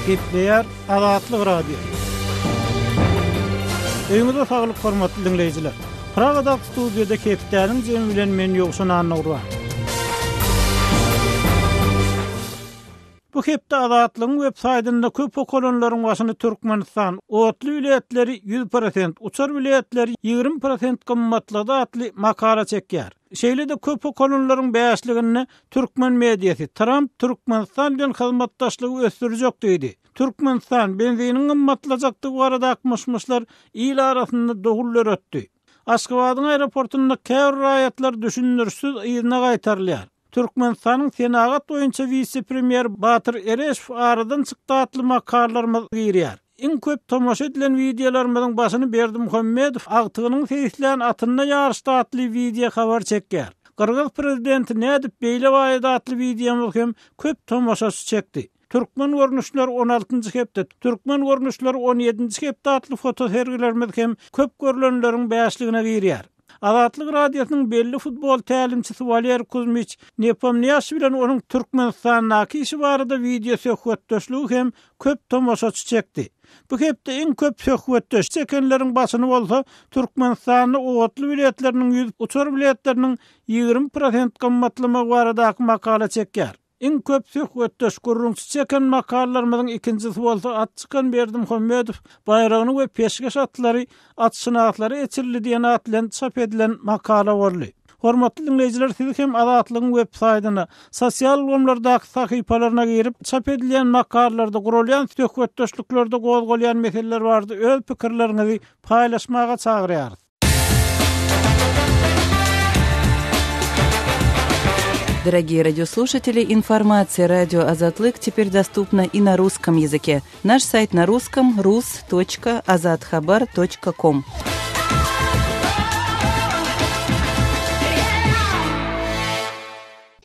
Gepleyer Azatlyk Radio. Öňüňizde saglyk hormatly dinleýijiler. Pragada studiýada Ketdäniň jemi bilen men ýokşan anlaýar. Bu hepde Azatlygyň web-saýtynda köp okolonlaryň başyny Türkmenistan, otly vilayetleri 100%, uçar vilayetleri 20% gymmatly atly makala çekýär. Şeýle de köp okolonlaryň bäşligini Türkmen mediýasy Trump Türkmenistan bilen hyzmatdaşlygy ösdürjek diýdi. Türkmenistan benzinin gymmatlajakdygy barada akmışmışlar il arasynda dogullar ötdi. Aşgabatyň aeroportunda käwr raýatlar düşünürsiz ýyna gaýtarylýar. Türkmenistanyň senagat boýunça vice-premier Batyr Ereşew aradan çykdy atly makalalarymyz gyrýar. Iň köp tomoşa edilen videolarymyzyň başyny Berdimuhammedow agtygynyň seýislen atyna ýarşda atly video habar çekýär. Kırgız prezidenti nädip beýle waýda atly videomyz hem köp tomoşaçy çekdi. Türkmen görnüşler 16-njy hepde, Türkmen görnüşler 17-nji hepde atly foto sergilerimiz hem köp görülenleriň bäşligine gyrýar. Azatlyk radiosynyň belli futbol tälimçisi Valer Kuzmich Nepomniash bilen onuň Türkmenistanyň işi barada video söhbetdeşligi hem köp tomoşaçy çekdi. Bu hepde iň köp söhbetdeş çekenleriň başyny bolsa Türkmenistanyň otly vilayetleriniň 100, uçar vilayetleriniň 20% gymmatlymagy barada makala çekýär. Iň köp söhbetdeş gurrunçy çeken makalalarymyzyň ikincisi bolsa atçykan Berdimuhammedow bayragyny we peşgeş atlary, at synaklary eçildi diýen atlan çap edilen makala boldy. Hormatly dinleyijiler, siz hem Azatlygyň web-saýtyna, sosial gomlardaky sahypalaryna girip çap edilen makalalarda gurulýan söhbetdeşliklerde gozgolýan meseleler bardy. Öz pikirleriňizi paýlaşmaga çagyrýar. Дорогие радиослушатели, информация радио «Азатлык» теперь доступна и на русском языке. Наш сайт на русском rus.azatxabar.com.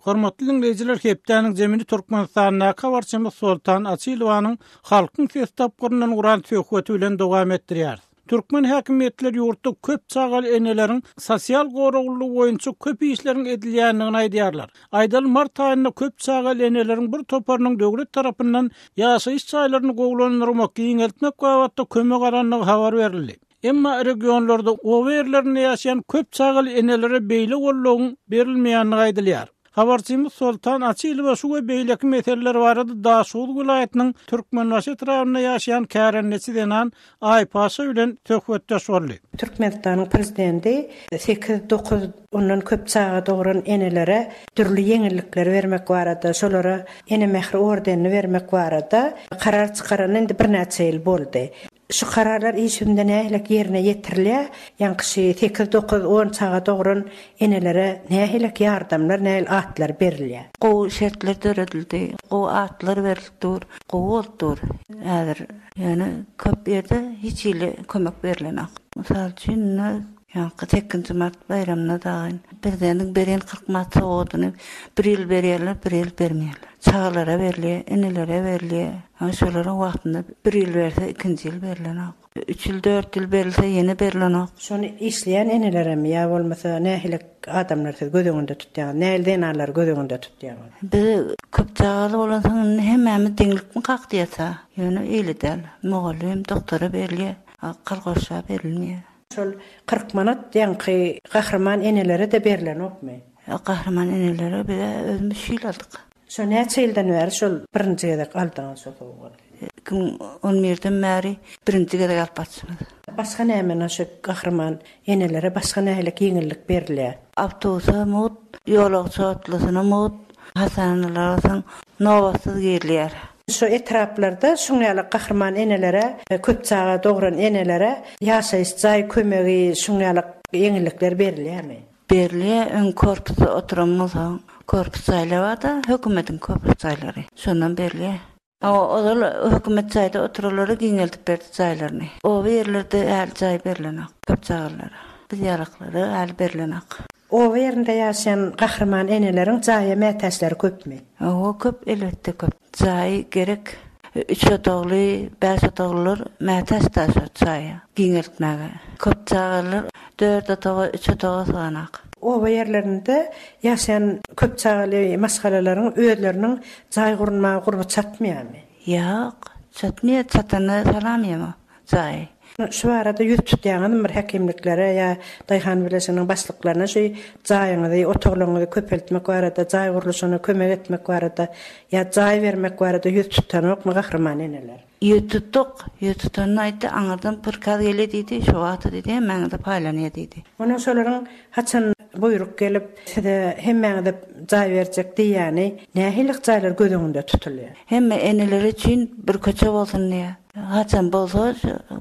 Hormatly dinleyijiler, hepdäniň jemini Türkmenistanyň habarçymyz Sultan Açylowanyň halkyň ses tapgyryndan guran söhbeti bilen dowam etdirýär. Türkmen häkimetleri ýurtda köp çagal eneleriň sosial goruglygy boýunça köp işleriň edilýändigini aýdýarlar. Aýdal mart aýynda köp çagal eneleriň bir toparynyň döwlet tarapyndan ýaşaýyş çaýlaryny gowlandyrmak, giňeltmek wagtda kömek aranlygy habar berildi. Emma regionlarda o yerlerde ýaşaýan köp çagal enelere beýle gollugyň berilmeýändigi aýdylýar. Habarçymyz Sultan Açylow şu we beýleki meseleler barada Daşul vilayatynyň Türkmenbaşy trawyna ýaşaýan kärennesi denen Aýpaşa bilen söhbetdeş boldy. Türkmenistanyň prezidenti 8-9 ondan köp çağa dogran enelere türlü ýeňillikler bermek barada, şolara ene mehri ordenini bermek barada karar çykaran endi bir näçe ýyl boldy. Şu kararlar işinden nähilek ýerine ýetirilýär. Ýa-ni 8-9-10 çağa dogran enelere nähilek ýardamlar, nähil atlar berilýär. Gowy şertler döredildi, gowy atlar berildi, gowy boldur. Häzir ýani köp ýerde hiç ýyly kömek berilenok. Mysal üçin ýa-ni 8-nji mart bayramyna dagyn birden beren 40 mat soğudyny bir ýyl berýärler, bir ýyl bermeýärler. Çağlara berilýär, enelere berilýär. Şolara wagtynda bir ýyl berse, ikinji ýyl berilenok. 3 ýyl, 4 ýyl berilse ýene berilenok. Şonu işleýän enelerem ýa bolmasa nähilek adamlar gödüňünde tutýan, nähil denarlar gödüňünde tutýan. Biz köp çağaly bolan hemmämi deňlikmi kakdyýasa, ýöne eýledäl. Mugallim, doktora berilýär, galgoşa berilmeýär. Şol 40 manat ýa-ni gahrman enelere de berilenokmy? Gahrman enelere biz özümüz şeýle aldyk. Şo näçe ýyldan bäri şol birinji gezek aldyňyz şol boldy. 2011-den bäri birinji gezek alyp batdyk. Başga näme şo gahrman enelere başga nähilek ýeňillik berilýär? Awtobusa mut, ýolagçy atlasyna mut, hasanalaryň nowasyz gelýär. Şu etraplarda şuňaly gahrman enelere, köp çağa dogran enelere ýaşaýyş jaý kömegi, şuňaly ýeňillikler berilýärmi? Berilýär, ön korpusda oturamysa, korpus saýlawada hökümetiň korpus saýlary. Şondan berilýär. O hökümet saýda oturalary giňeltip berdi saýlaryny. O yerlerde äl jaý berilenok, köp çağalara. Biz ýaraklary äl berilenok. O ýerinde ýaşaýan gahrman eneleriň jaýy mätäçleri köpmi? O köp, elbetde köp. Jaý gerek 3 otagly, 5 otaglylar mätäç taşat jaýy giňeltmäge. Köp çağalar 4 otaga, 3 otaga saganak. O yerlerinde ýaşaýan köp çağaly masgalalaryň özleriniň jaý gurulmagy gurby çatmaýarmy? Ýok, Çatmaya çatana salam yema. Zay. Şu arada yüz tutýan bir hekimliklere ya Dayhan Bilesinin başlıklarına şey jaýyňyzy, otoglaňyzy köpeltmek barada, jaý guruluşyna kömek etmek barada, ya jaý vermek barada yüz tutanok mu gahrman eneler. Yututan aýtdy, aňardan bir kaz gele diýdi, şu wagty diýdi, meňde paýlany diýdi. Ona şolaryň haçan buyruk gelip size hemmeňde jaý berjek diýýäni, nähilik jaýlar gödüňde tutulýar. Hemme eneler üçin bir köçe bolsun diýe. Haçan bolsa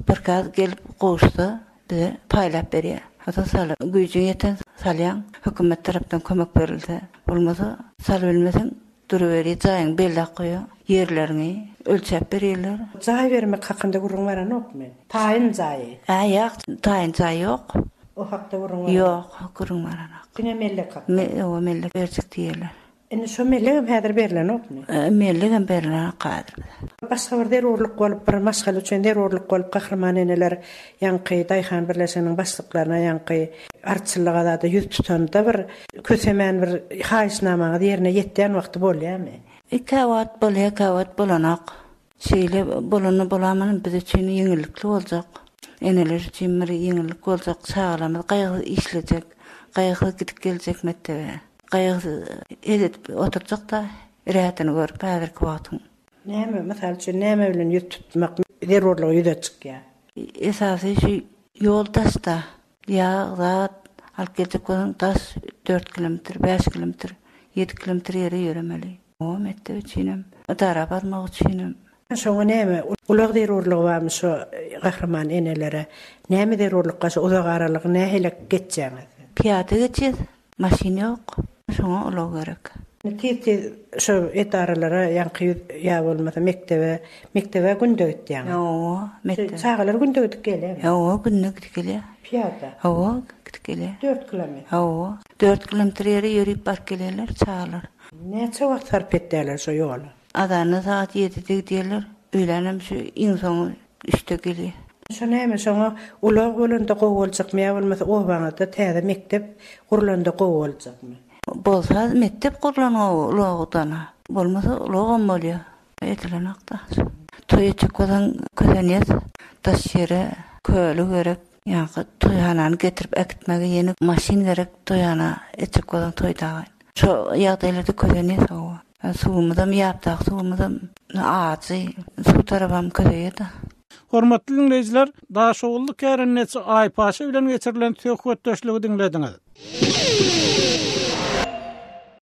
bir kaz gelip goşsa, bize paýlap berýär. Hatta sal güýjü ýeten salýan hökümet tarapdan kömek berildi. Bolmasa sal bilmesen duruberi jaýyň belli goýa, ýerlerini ölçäp berýärler. Jaý vermek hakynda gurrun baran okmy? Taýyn jaý. Ýok, taýyn jaý ýok. O hakda gurrun baran. Ýok, gurrun baran. Güne mellek hak. O mellek berjek diýerler. Ene şu mellegem häzir berilen okmy? Mellegem berilen gadyr. Başga bir derurluk bolup bir maşgal üçin derurluk bolup gahrman eneler ýanky Dayhan Birleşiginiň başlyklaryna ýanky artçylyga da yüz tutanda bir kösemen bir haýysnamagy ýerine ýetýän wagty bolýarmy? Kawat bolýar, kawat bolanak. Şeýle bolamany biz üçin ýeňillikli boljak. Eneler üçin bir ýeňillik boljak, saglamyz gaýgy işlejek, gaýgy gidip geljek mektebe. Gaýgy edip oturjak da rahatyny görüp häzirki wagtyň. Näme mesal üçin näme bilen yüz tutmak derurlugy ýüze çykýar? Esasy şu ýoldaşda ýa-da alyp geljek bolan taş 4 kilometr, 5 kilometr, 7 kilometr ýere ýöremeli. O mektep üçin, dara barmak üçin. Şoňa näme ulag derurlugy barmy şu gahrman enelere? Näme derurlukga şu uzak aralyk nähilek geçýäňiz? Piýada geçýär, maşina ýok. Şoňa ulag gerek. Netice şu etaralara ýanky ýa bolmasa mektebe günde gitýäň. Ýok, mektebe. Çağalar günde gidip gelýär. Ýok, günde gidip gelýär. Piýada. Ýok, gidip gelýär. 4 kilometr. Ýok, 4 kilometr ýere ýörüp barp gelýärler çağalar. Näçe wagt sarp etdiler şu ýoly? Adany saat 7-de gidýärler. Öýlenem şu iň soňy 3-de gelýär. Şu näme şoňa ulag bolanda gowuljak mä bolmasa o wagtda täze mektep gurulanda gowuljakmy? Bolsa mektep gurulany ulagdana. Bolmasa ulagam bolýar. Etlenakda. Toýçyk bolan közenýet, taş ýere köli gerek. Ýa-da toýanany getirip äkitmege ýeni maşin gerek, toýana etjek bolan toýdagy. Şu ýagdaýlarda közenýet o. Suwumydam ýapdak, suwumydam aýy, suw tarabam közenýet. Hormatly dinleyijiler, daş ogully kärennesi Aýpaşa bilen geçirilen söhbetdeşligi dinlediňiz.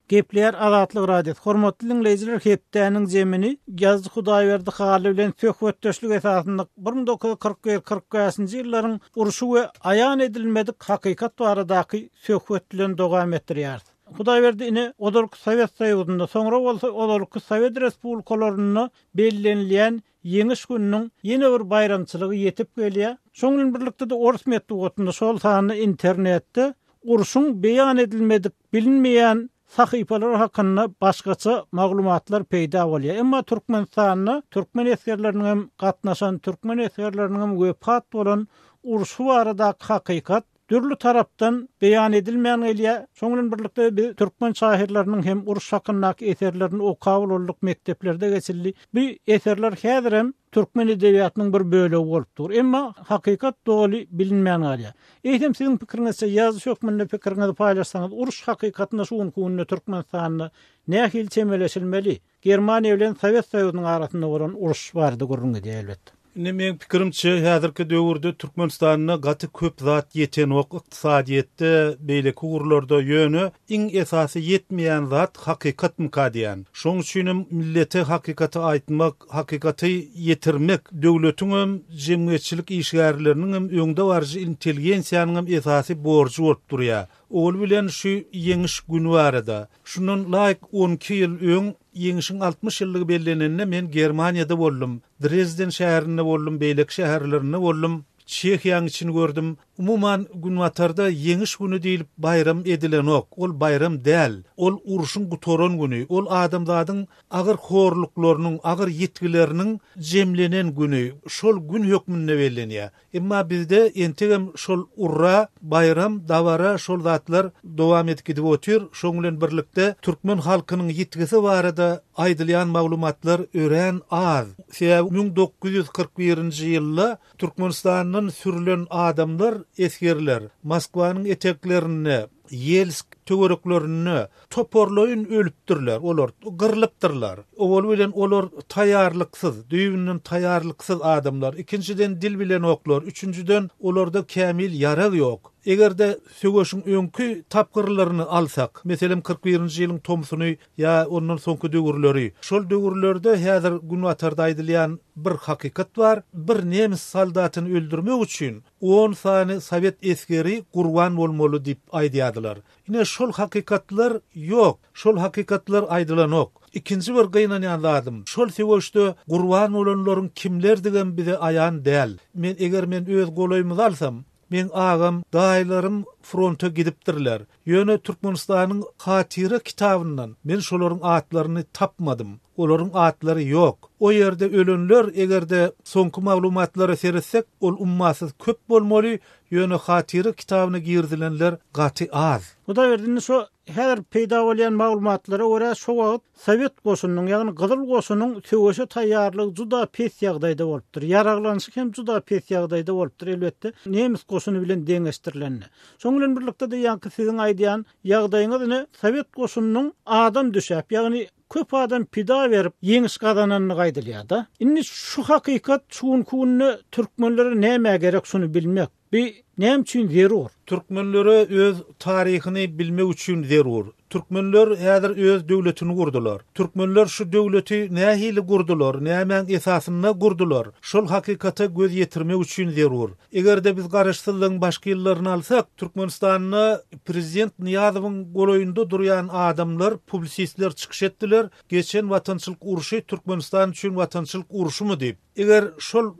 Gepler Azatlyk radiosu. Hormatly dinleyijiler, hepdäniň jemini Gazdy Hudaýberdi haly bilen söhbetdeşlik esasynda 1941-45-nji ýyllaryň uruşy we aýan edilmedik hakykat baradaky söhbet bilen dowam etdirýär. Hudaýberdi ine olarky Sowet Soýuzynda, soňra bolsa olarky Sowet respublikalaryna bellenilýän Ýeňiş gününiň ýene bir bayramçylygy ýetip gelýär. Şoňla birlikde de Orus medeniýetinde şol sany internetde uruşyň beýan edilmedik bilinmeýän sahypalar hakynda başgaça maglumatlar peýda bolýar. Emma Türkmenistanyna, Türkmen eskerleriniň hem gatnaşan Türkmen eskerleriniň hem wepat bolan uruşy baradaky hakykat türlü tarapdan beýan edilmeýän elýär. Şoňla birlikde biz Türkmen şairleriniň hem uruş hakyndaky eserlerini okap bolduk, mekteplerde geçildi. Bu eserler häzir hem Türkmen edebiýatynyň bir bölegi bolupdyr. Emma hakykat dogry bilinmeýän elýär. Eýsem siziň pikiriňizçe ýazyş hökmünde pikiriňizi paýlaşsaňyz, uruş hakykatyna şu günde Türkmenistanyna nähil çemeleşilmeli? Germaniýa bilen Sowet Soýuzynyň arasynda bolan uruş bardy gurrungy diýip elbetde. Men pikirimçe häzirki döwürde Türkmenistanyna gaty köp zat ýeten ok ykdysadyetde beýleki gurullarda ýöne iň esasy ýetmeýän zat hakykat mukadiýan. Şoň üçin millete hakykaty aýtmak, hakykaty ýetirmek döwletiň jemgyýetçilik işgärleriniň hem öňde barjy intelligensiýanyň esasy borjy bolup durýar. Ol bilen şu ýeňiş günü barada. Şunun laýyk 12 ýyl öň ýeňişiň 60 ýyllygy bellenende men Germaniýada boldum. Dresden şäherinde boldum, beýlek şäherlerinde boldum. Çehiýanyň içini gördüm. Umuman günwatarda ýeňiş güni diýilip bayram edilen ok. Ol bayram däl. Ol uruşyň gutoran güni. Ol adamzadyň agyr horluklarynyň, agyr ýetgileriniň jemlenen güni. Şol gün hökmünde bellenýär. Emma bizde entegem şol urra, bayram, dawara şol zatlar dowam edip gidip otyr. Şoň bilen birlikde Türkmen halkynyň ýetgisi barada aýdylýan maglumatlar ören az. 1941-nji ýylda Türkmenistanyň sürülen adamlar esgerler Moskwanyň eteklerini, Yelsk töwereklerini toporlaýyn ölüpdirler, olar gyrlypdyrlar. Ol bilen olar taýýarlyksyz, düýünden taýýarlyksız adamlar. Ikinciden dil bilen oklar, üçüncüden olarda kämil ýarag ýok. Egerde söwüşiň öňkü tapgyrlaryny alsak, meselem 41-nji ýylyň Tomsuny ýa ondan soňky döwürleri, şol döwürlerde häzir gün watarda aýdylýan bir hakykat bar. Bir nemis soldatyny öldürmek üçin 10 sany Sowet eskeri gurban bolmaly diýip aýdýardylar. Ine şol hakykatlar ýok, şol hakykatlar aýdylanok. İkinci bir gynanýan lazım. Şol sebäpde gurban bolanlaryň kimler digen bize aýan däl. Eger men öz golaýymy alsam, men agam, daýlarym fronta gidipdirler. Ýöne Türkmenistanyň hatyry kitabyndan men şolaryň atlaryny tapmadym. Olaryň atlary ýok. O ýerde ölenler egerde soňky maglumatlary seretsek, ol ummasyz köp bolmaly. Ýöne hatyry kitabyna girdilenler gaty az. Bu da berdini şo her peýda bolýan maglumatlary görä şo wagt Sowet goşunyň ýagny Gyzyl goşunyň töweşe taýýarlygy juda pes ýagdaýda bolupdyr. Ýaraglanyşy hem juda pes ýagdaýda bolupdyr elbetde. Nemis goşuny bilen deňeşdirilenni. Şoň bilen birlikde de ýa-ni siziň aýdýan ýagdaýyňyz Sowet goşunyň adam düşäp, ýagny köp adam pida berip ýeňiş gazananyny gaýdylýar da. Indi şu hakykat şuň kunny türkmenlere näme gerek şunu bilmek. Näme üçin zerur? Türkmenlere öz taryhyny bilmek üçin zerur. Türkmenler häzir öz döwletini gurdular. Türkmenler şu döwleti nähili gurdular, nämen esasyna gurdular. Şol hakykata göz ýetirmek üçin zerur. Egerde biz garaşsyzlygyň başga ýyllaryny alsak, Türkmenistanyň prezident Niýazowyň golaýynda durýan adamlar, publisistler çykyş etdiler. Geçen watançylyk uruşy Türkmenistan üçin watançylyk uruşumy diýip. Eger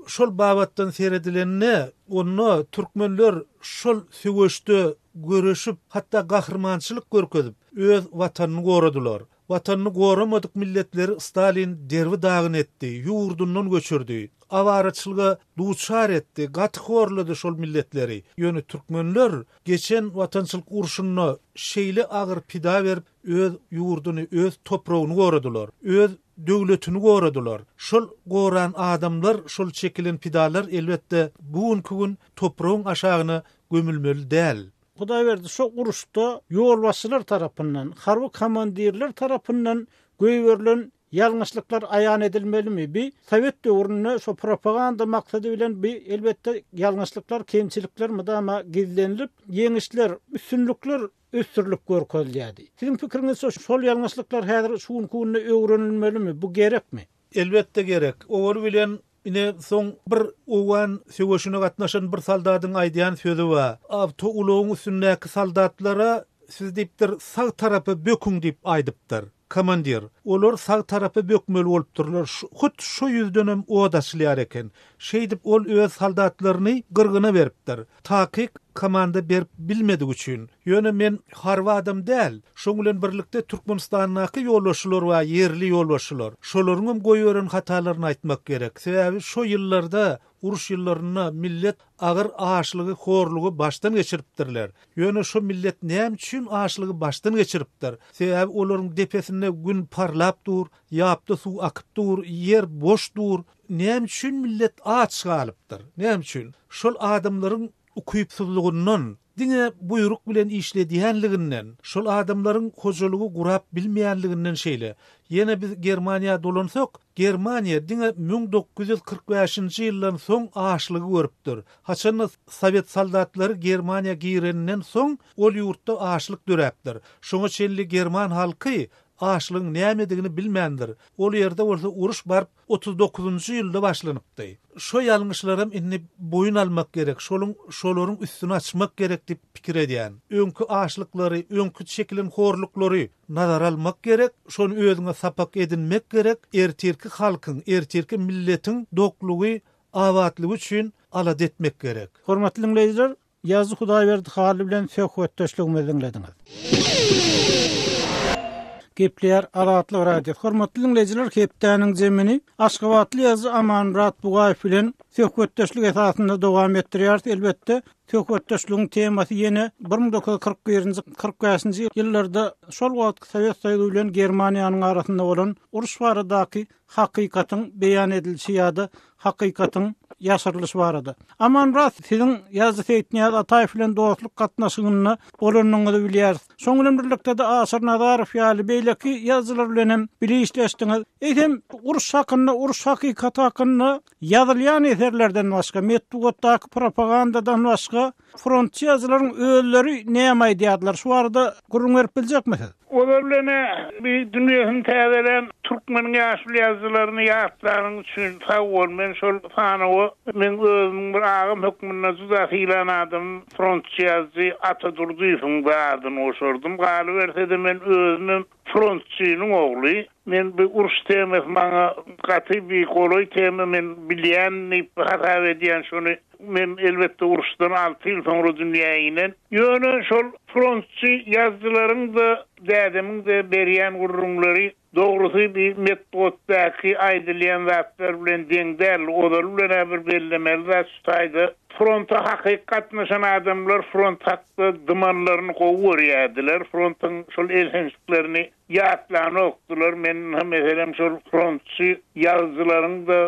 şol babatdan seredilenni, onu Türkmenler şol söwüşde görüşüp, hatta gahrmançylyk görkezip öz watanyny goradylar. Watanyny goramadyk milletleri Stalin derwi dagyn etdi, ýurdundan göçürdi. Awaraçylyga duçar etdi, gatxorlady şol milletleri. Ýöne türkmenler geçen watançylyk uruşuny şeýle agyr pida berip öz ýurduny, öz topragyny goradylar. Öz döwletini goradylar. Şol goran adamlar, şol çekilen pidalar elbetde bugünkü gün topragyň aşagyna gömülmeli däl. Hudaý berdi, şo uruşda ýolbaşçylar tarapyndan, harby komandirler tarapyndan göýberilen ýalňyşlyklar aýan edilmelimi? Bir Sowet döwründe şo propaganda maksady bilen bir elbetde ýalňyşlyklar, kemçilikler mydama gizlenilip, ýeňişler, üstünlükler ösürilip görkezilýärdi. Siziň pikiriňizçe şol ýalňyşlyklar häzir şuň kunna öwrenilmelimi? Bu gerekmi? Elbetde gerek. Ol bilen ine soň bir owan söwüşine gatnaşan bir soldatyň aýdýan sözi bar. Awto ulagyň üstündäki soldatlara siz diýipdir, sag tarapy böküň diýip aýdypdyr. Komandir. Olar sag tarapy bökmeli bolupdyrlar. Hut şu ýüzdenem odaşlýar eken. Şeýdip ol öz soldatlaryny gyrgyna beripdir. Takyk komanda berip bilmedik üçin. Ýöne men harby adam däl. Şoň bilen birlikde Türkmenistanyňky ýolbaşçylar we ýerli ýolbaşçylar. Şolaryň hem goýuran hatalaryny aýtmak gerek. Sebäbi şu ýyllarda uruş ýyllaryna millet agyr aşlygy, horlugy başdan geçiripdirler. Ýöne şu millet näme üçin aşlygy başdan geçiripdir? Sebäbi olaryň depesinde gün parlap dur, ýapda suw akyp dur, ýer boş dur. Näme üçin millet aç galypdyr? Näme üçin? Şol adamlaryň ukuyupsuzluğundan, dine buyruk bilen işlediğenliginden, şol adamların hocalığı gurap bilmeyenliginden şeyle. Yine biz Germaniya dolansak, Germaniya dine 1945-nji ýyldan soň aşlygy görüpdir. Haçan Sowet soldatları Germaniya gireninden soň ol ýurtda aşlyk döräpdir. Şoňa çenli German halky aşlygyň nämedigini bilmändir. Ol ýerde bolsa uruş barp 39-njy ýylda başlanypdy. Şo ýalňyşlarym inni boyun almak gerek, şolaryň üstüni açmak gerek diýip pikir edýän. Öňkü aşlyklary, öňkü çekilen horluklary nazar almak gerek, şonu özüňe sapak edinmek gerek. Ertirki halkyň, ertirki milletiň doklugy, awatlygy üçin alad etmek gerek. Hormatly dinleýijiler, ýazy Hudaýberdi haly bilen söhbetdeşligimizi dinlediňiz. Gepler Azatlyk Radio. Hormatly dinleyijiler, hepdäniň jemini Aşgabatly ýazy Amanrat Bugaýew bilen söhbetdeşlik esasynda dowam etdirýär. Elbetde söhbetdeşligiň temasy ýene 1941-45-nji ýyllarda şol wagt Sowet Soýuzy bilen Germaniýanyň arasynda bolan uruş baradaky hakykatyň beýan edilişi ýa-da hakykatyň ýaşyrylyşy barada. Amanrat siziň ýazy Seyitniýaz Ataýew bilen dostluk gatnaşygyny bolanyňyzy bilýär. Şoň bilen birlikde de Asyr Nazarow ýaly beýleki ýazylar bilen hem bilişleşdiňiz. Eýsem uruş hakyny, uruş hakykaty hakyny ýazylýan eserlerden başga, metbuatdaky propagandadan başga frontçy ýazylaryň öýleri näme diýýärler? Şu arada gurrun berip biljekmisiz? Olarlana bir dünýäni täzelen türkmen ýaşly ýazylaryny ýatlaryň üçin sag bol. Men şol fanawy men özüm bir agam hökmüne zuzahilanadım. Frontçy ýazy Atadurdyýewiň badyny oşurdum. Galy berse men özüm frontçynyň ogly. Men bir uruş temasy maňa gaty bir goloy tema men bilýän, hata edýän şonu men elbetde uruşdan 6 ýyl soňra dünýäne ýöne şol frontçy ýazgylaryň da dädemiň de berýän gurrunlary dogrusy bir metoddaky aýdylýan zatlar bilen deňdäl, olar bilen bir bellemeli zat tutaydy. Fronta hakykatnaşan adamlar front hakda dymanlaryny gowurýardylar. Frontyň şol elhensliklerini ýatlany okdular. Men meselem şol frontçy ýazgylaryň da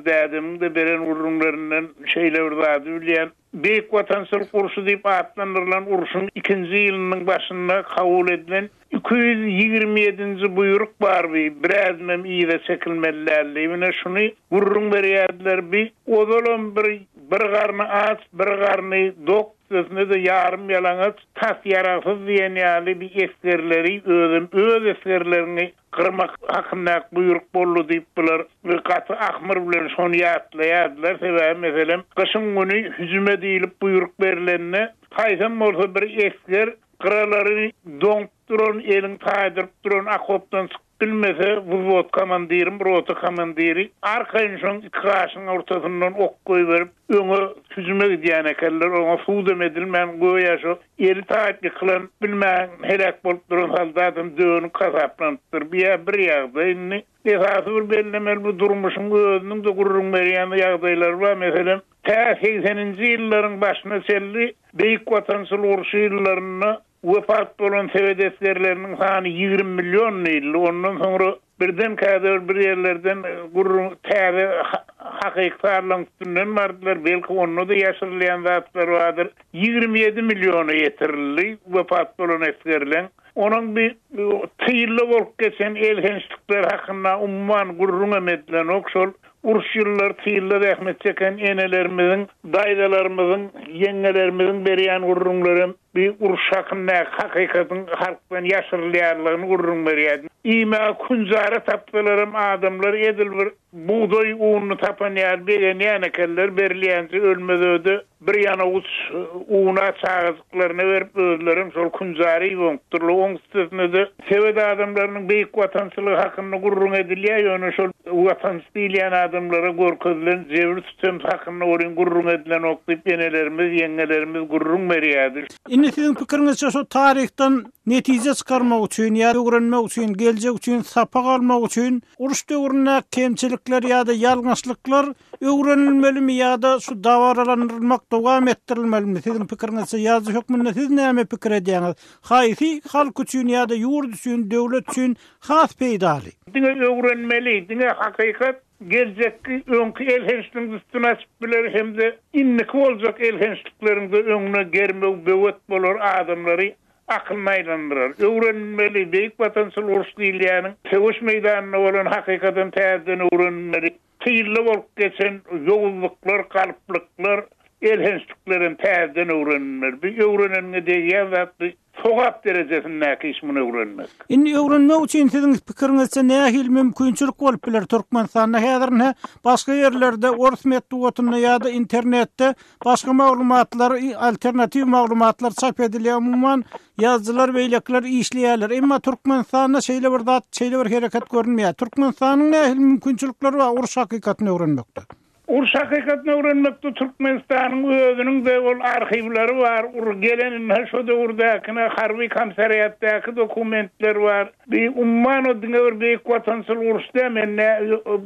dädemiň de beren gurrunlarynyň şeýle zady bilýän Beýik Watansal uruşy diýip atlandyrylan uruşyň 2-nji ýylynyň başynda kabul edilen 227-nji buyruk bar bir birazmem ýyla çekilmelilerli. Mine şunu gurrun berýärdiler bir odalan bir garny aç, bir garny dok sözüne de yarım yalaňaç tas yararsız diýen ýaly bir eskerleri öz eskerlerini kırmak hakynda buyruk boldy diýip bular bir gaty ahmar bilen şonu ýatlaýardylar. Sebäbi meselem gyşyň güni hüjüm edilip buyruk berilenne haýsam bolsa bir esker kıralaryny doňduran eliň taýdyryp duran akopdan bilmese vurwot komandirim, rota komandiri arkaýyn şoň kaşyň ortasyndan ok goýup öňe hüjüme gidýän ekenler, oňa suwdam edilmän goýaşy eli taýyp ýykylan bilmän helak bolup duran haldadan döňüp kasaplandyr. Bir ýagda inni esasy bellemel bu durmuşyň özüniň de gurrun berýän ýagdaýlar bar. Meselem 80-nji ýyllaryň başyna selli Beýik Watansal uruşy ýyllaryny wefat bolan sebedeslerlerinin sany 20 milyon ýyl. Ondan soňra birden käder bir ýerlerden gurrun täze hakykatlaryň üstünden bardylar. Belki onu da ýaşyrylýan zatlar bardyr. 27 milyona ýetirildi wefat bolan eskerler. Onun bir tyýly bolup geçen elhenslikler hakynda umman gurrun emedilen okşol uruş ýyllar tyýly rahmet çeken enelerimiziň, daýdalarymyzyň, ýeňelerimizin berýän gurrunlary bir uruş hakynda hakykatyň halkdan ýaşyrylýarlygyny gurrun berýär. Ime kunjara tapdylarym adamlar edil bir buğday uğunu tapan ýer berýän ekenler berilýänçe ölmezöde bir ýana uğuna çağızlyklaryny berip özlerim şol kunjary wöňkdirli oňsuzny da sebed adamlarynyň Beýik Watançylygy hakynda gurrun edilýär. Ýöne şol watançy diýilýän adamlara gorkuzlan jebir tutum hakynda oryn gurrun edilen okdyp enelerimiz, ýeňelerimiz gurrun berýärdir. Indi sizin pikiriňizçe şu tarihten netije çykarmak üçin ýa-da öwrenmek üçin, geljek üçin sapak almak üçin uruş döwründe kemçilikler ýa-da ýalňaçlyklar öwrenilmelimi ýa-da şu dawaranylmak dowam etdirilmelimi? Sizin pikiriňizçe ýazy hökmünde siz näme pikir edýäňiz? Haýsy halk üçin ýa-da ýurt üçin, döwlet üçin has peýdaly? Diňe öwrenmeli, diňe hakykat gelecekki öňkü elhensliklerin üstüne açıp biler hemde innik boljak elhensliklerin de öňüne germek böwet bolar adamlary akylmaýlandyrar. Öwrenmeli Beýik Watansal uruş diýilýäniň Tegoş meýdanyna bolan hakykatyn täzeden öwrenmeli. Tyýly bolup geçen ýowuzluklar, galyplyklar elhensliklerin täzeden öwrenmeli. Bir öwrenenme diýýän zatly sogap derejesindäki iş muny öwrenmek. Indi öwrenmek üçin siziň pikiriňizçe nähil mümkinçilik bolup biler Türkmenistanda häzirne başga ýerlerde orus metbuatyna ýa-da internetde başga maglumatlar, alternativ maglumatlar çap edilýär, umman ýazgylar beýlekler işleýärler. Emma Türkmenistanda şeýle bir hereket görünmeýär. Türkmenistanyň nähil mümkinçilikleri bar uruş hakykatyny öwrenmekde? Urus hakykatny öwrenmekde Türkmenistanyň özüniň de ol arhivleri var. Gelenin şu döwürdekiне harby komisariýatdaky dokumentler var. Bir umman ödüňe bir watansal urusda menne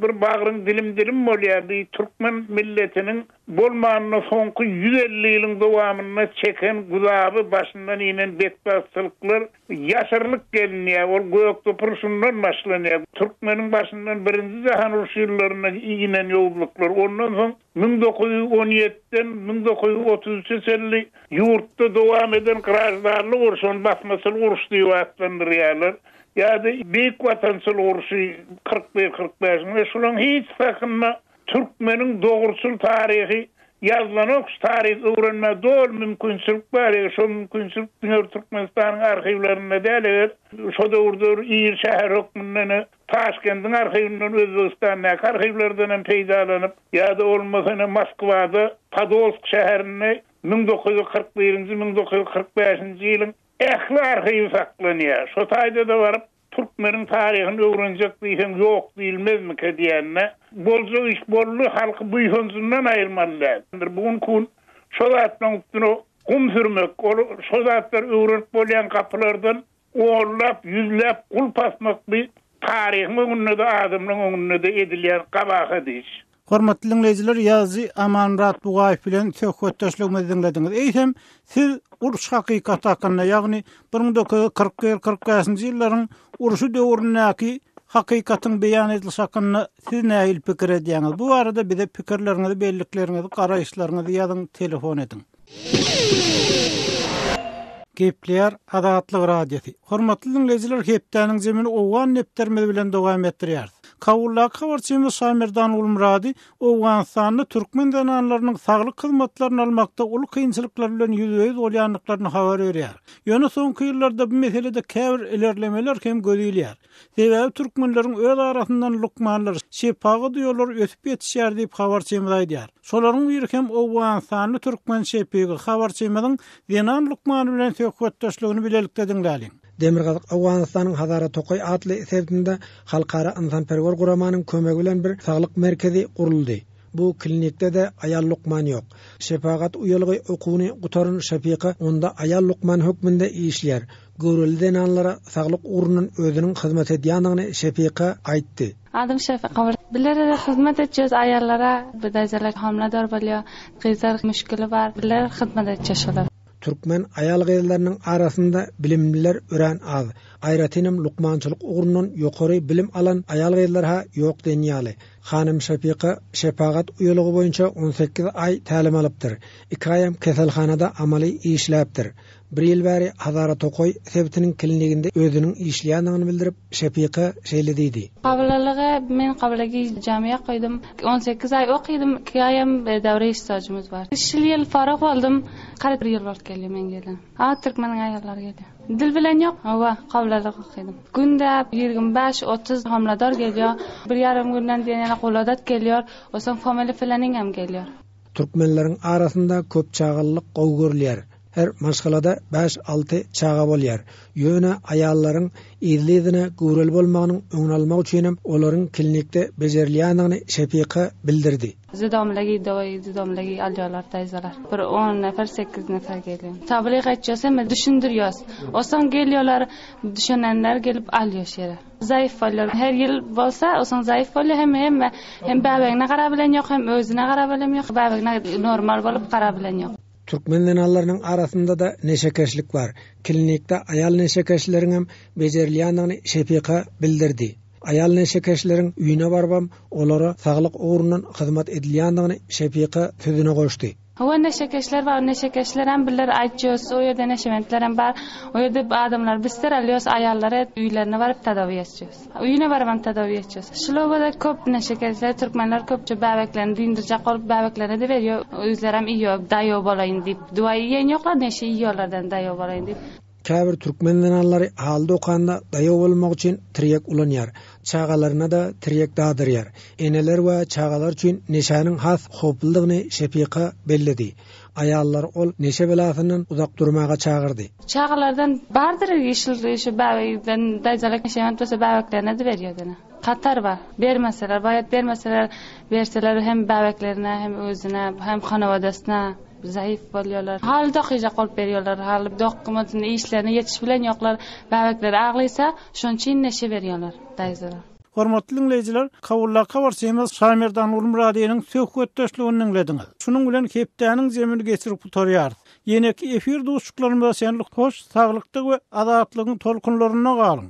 bir bagryň dilim bolýar. Bir Türkmen milletiniň bolmanyny soňky 150 ýylyň dowamyna çeken guzaby başyndan inen betbastylyklar ýaşarlyk gelýär. Ol gökde purşundan başlanýar. Türkmeniň başyndan birinji jahan uruşy ýyllaryna inen ýowluklar. Ondan soň 1917-den 1933 ýurtda dowam eden garaşdarlyk uruşyny basmasyl uruş diýip atlandyrýarlar. Ýa-da büyük watansal uruşy 41-45 we şolaryň hiç fakynma Türkmeniň dogrusul taryhy yazılan tarih öwrenme dol mümkinçilik bar. Şo mümkinçilik Türkmenistanyň arhivlerinde däler. Şo döwürde İl şäher hökmünden Taşkentin arhivinden Özbegistan'da arhivlerden peýdalanyp ýa-da olmasana Moskwada Podolsk şäherine 1941-1945 ýylyň ähli arhivi saklanýar. Şo taýda da baryp Türkmeniň taryhyny öwrenjek diýsem ýok diýilmezmi diýenne. Bolsa iş bolly halky bu ýonundan aýyrmaly. Bugun kun şo zatdan gum sürmek, şo zatlar öwrenip bolýan kapylardan ollap, yüzlep kul pasmak bir taryhyň öňünde de adamyň öňünde de edilýän gabaha diýiş. Hormatly dinleyijiler, ýazy Amanrat Bugaýew bilen söhbetdeşligimizi dinlediňiz. Eýsem siz uruş hakykaty hakynda, ýagny 1940-45 ýyllaryň uruşy döwründäki hakykatyň beýan edilişi hakynda siz näil pikir edýäňiz? Bu arada bize pikirleriňizi, belliklerinizi, garaýşlaryňyzy ýazyň, telefon edin. Gepler Azatlyk radiosi. Hormatly dinleyijiler, hepdeniň zemini owan neptermedi bilen dowam etdirýär. Kawulla habarçymyz Samirdan Ulmurady Owganstanyň türkmen dananlarynyň saglyk hyzmatlaryny almakda uly kynçylyklar bilen ýüzüýüz bolýanlyklaryny habar berýär. Ýöne soňky ýyllarda bu meselede käbir ilerlemeler hem gödülýär. Sebäbi türkmenleriň öz arasyndan lukmanlar, şepagy diýorlar ösüp ýetişýär diýip habarçymyz aýdýar. Şolaryň biri hem Owganstanyň türkmen şepagy habarçymyzyň Zenan Lukman bilen söhbetdeşligini bilelikde dinläliň. Demirgazyk Awganistanyň Hazara Tokoy adly sebdinde halkara insanperwer guramanyň kömegi bilen bir saglyk merkezi guruldy. Bu klinikde de ayal lukman ýok. Şepagat uyalygy okuny gutaryn Şafiqa onda ayal lukman hökmünde işler. Görülden anlara saglyk urunun özüniň hyzmat edýändigini Şafiqa aýtdy. Adım Şafiqa. Bilerler hyzmat etjek ayallara, bidaýlar hamladar bolýar, gyzar müşkili bar, biler hyzmat etjekler. Türkmen ayal gyzlarynyň arasynda bilimliler ören az. Aýratynam lukmançylyk ugrunyň ýokary bilim alan ayal gyzlara ýok denýäli. Hanym Şafiqa şepagat uyalygy boýunça 18 ay tälim alypdyr. 2 aýam keselhanada amaly işläpdir. Bir ýyl bäri Hazara Tokoy sebtiniň klinikinde özüniň işleýändigini bildirip Şafiqa şeýle diýdi. Qabulalygy men qabulagy jamiýa goýdum. 18 ay okydym. 2 aýam däwre işsajymyz bar. 3 ýyl farag boldum. Garip bir ýyl bolup geldi men gelen. Türkmeniň aýallary geldi. Dil bilen ýok, hawa qabulalygy okydym. Günde 25-30 hamladar gelýär. Bir ýarym günden diýen goladat gelýär. Osan family filaniň hem gelýär. Türkmenleriň arasynda köp çağallyk gowy görülýär. Her maşgalada 5-6 çağa bolýar. Ýöne aýallaryň ýyzlygyna görel bolmagynyň öňüni almak üçin olaryň klinikde bejerilýändigini Şafiqa bildirdi. Zidomlagi alýarlar taýzalar. Bir 10 nefer 8 nefer gelýär. Tabliğ etjäsem düşündirýäs. Osan gelýärler, düşünenler gelip alýar şeýle. Zaýyf bolýar. Her ýyl bolsa, osan zaýyf bolýar hem bäbegine garap bilen ýok, hem özüne garap bilen ýok, bäbegine normal bolup garap bilen ýok. Türkmen dananlarynyň arasynda da neşekeşlik var. Klinikde ayal neşekeşleriň hem bejerilýändigini Şafiqa bildirdi. Ayal neşekeşleriň üýüne barbam olara saglyk ugrunyň hyzmat edilýändigini Şafiqa sözüne goşdy. Hawa neşekeşler var, neşekeşler hem biller aýtjys, o ýerde neşementler hem bar. O ýerde adamlar bister alýos, aýallary üýlerine baryp tadawy etjek. Üýüne barban tadawy etjek. Şolada köp neşekeşler, türkmenler köpçe bäbeklerini dindirjek bolup bäbeklerine de berýär. Özleri hem iýop, daýo bolaýyn diýip, duwa ýen ýoklar, neşe ýollardan daýo bolaýyn diýip. Käbir türkmen dananlary halda okanda daýo bolmak üçin tirek ulanýar. Çağalaryna da tirek dağdırýar. Eneler we çağalar üçin neşanyň has hopuldygyny Şafiqa belledi. ayallar ol neşe belasından uzak durmaga çağırdı. Çağalardan bardır işi bəvəkdən daycalak neşəyənt olsa bəvəklərine de veriyordu. Katar var. Bermeseler, bayat bermeseler, verseler hem bəvəklerine, hem özüne, hem xanavadasına zayıf bolýarlar. Hal doqyja qolup berýärler. Hal dokumentyny işlerine yetiş bilen ýoklar. Bəvəkleri aglysa, şonçyn neşe berýärler dayzalar. Hormatly dinleyijiler, kawullarga barşymyz Şamerdan Ulmuradiýanyň söhbetdeşligini dinlediňiz. Şunun bilen hepdäniň zemini geçirip tutarýar. Ýene-ki efir dostluklarymyza senlik hoş, saglyklyk we azatlygyň tolkunlaryna galyň.